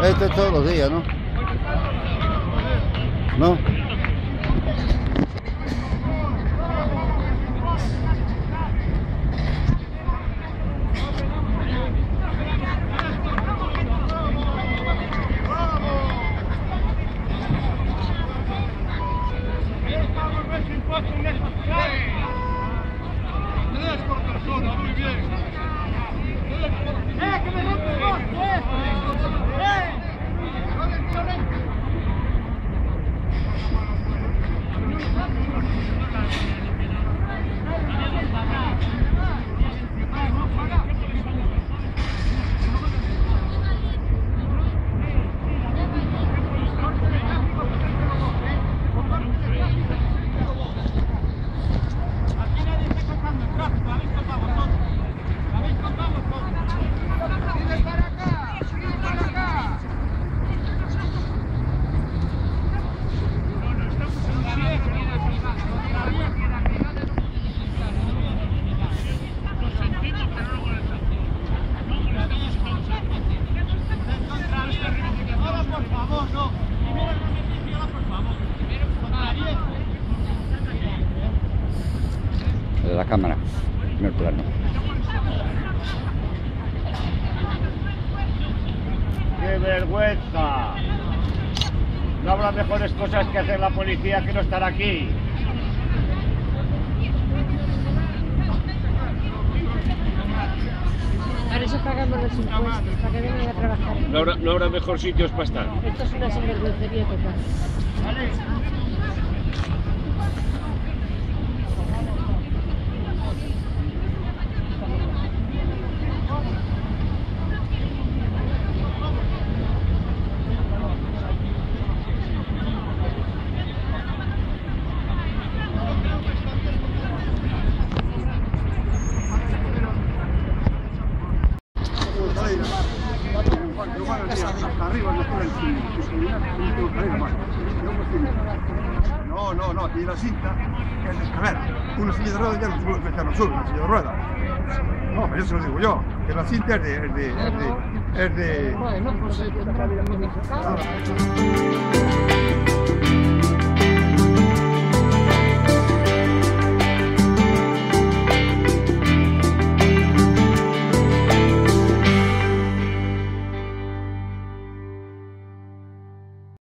Esto es todos los días, ¿no? ¿No? La cámara, primer plano. ¡Qué vergüenza! No habrá mejores cosas que hacer la policía que no estar aquí. Para eso pagamos los impuestos, para que vengan a trabajar. No habrá mejor sitios para estar. Esto es una sinvergüencería total. No, y la cinta, a ver, una silla de ruedas ya no se puede meter, no sube una silla de ruedas. No, pero eso lo digo yo, que la cinta es de... Bueno, pues